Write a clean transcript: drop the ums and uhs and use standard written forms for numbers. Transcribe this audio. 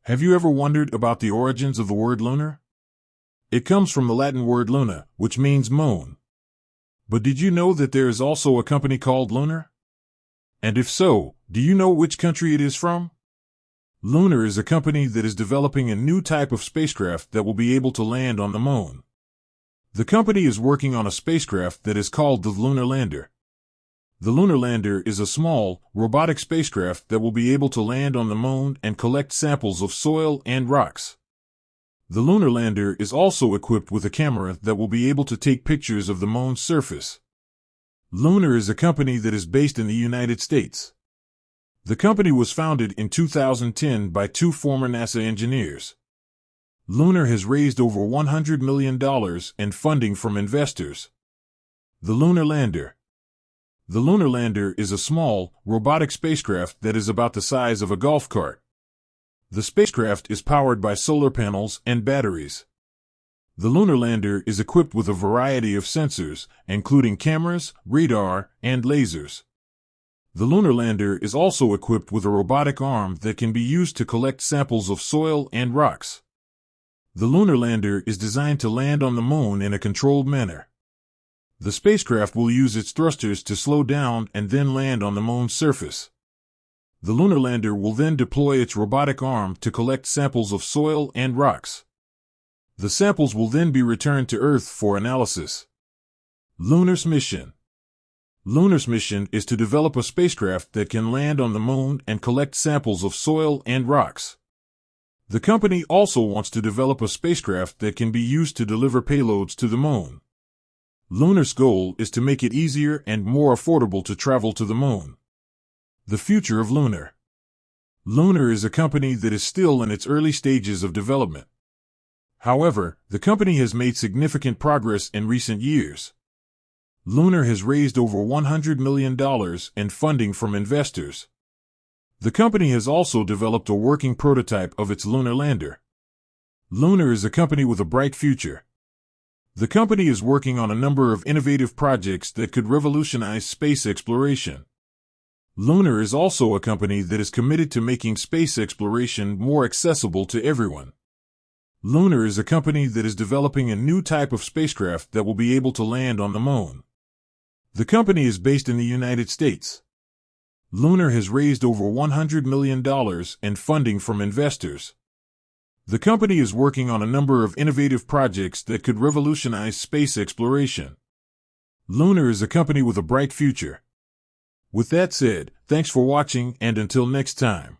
Have you ever wondered about the origins of the word lunar? It comes from the Latin word luna, which means moon. But did you know that there is also a company called Lunar? And if so, do you know which country it is from? Lunar is a company that is developing a new type of spacecraft that will be able to land on the moon. The company is working on a spacecraft that is called the Lunar Lander. The Lunar Lander is a small, robotic spacecraft that will be able to land on the moon and collect samples of soil and rocks. The Lunar Lander is also equipped with a camera that will be able to take pictures of the moon's surface. Lunar is a company that is based in the United States. The company was founded in 2010 by two former NASA engineers. Lunar has raised over $100 million in funding from investors. The Lunar Lander. The Lunar Lander is a small, robotic spacecraft that is about the size of a golf cart. The spacecraft is powered by solar panels and batteries. The Lunar Lander is equipped with a variety of sensors, including cameras, radar, and lasers. The Lunar Lander is also equipped with a robotic arm that can be used to collect samples of soil and rocks. The Lunar Lander is designed to land on the moon in a controlled manner. The spacecraft will use its thrusters to slow down and then land on the moon's surface. The Lunar Lander will then deploy its robotic arm to collect samples of soil and rocks. The samples will then be returned to Earth for analysis. Lunar's mission. Lunar's mission is to develop a spacecraft that can land on the moon and collect samples of soil and rocks. The company also wants to develop a spacecraft that can be used to deliver payloads to the moon. Lunar's goal is to make it easier and more affordable to travel to the moon. The future of Lunar. Lunar is a company that is still in its early stages of development. However, the company has made significant progress in recent years. Lunar has raised over $100 million in funding from investors. The company has also developed a working prototype of its Lunar Lander. Lunar is a company with a bright future. The company is working on a number of innovative projects that could revolutionize space exploration. Lunar is also a company that is committed to making space exploration more accessible to everyone. Lunar is a company that is developing a new type of spacecraft that will be able to land on the moon. The company is based in the United States. Lunar has raised over $100 million in funding from investors. The company is working on a number of innovative projects that could revolutionize space exploration. Lunar is a company with a bright future. With that said, thanks for watching, and until next time.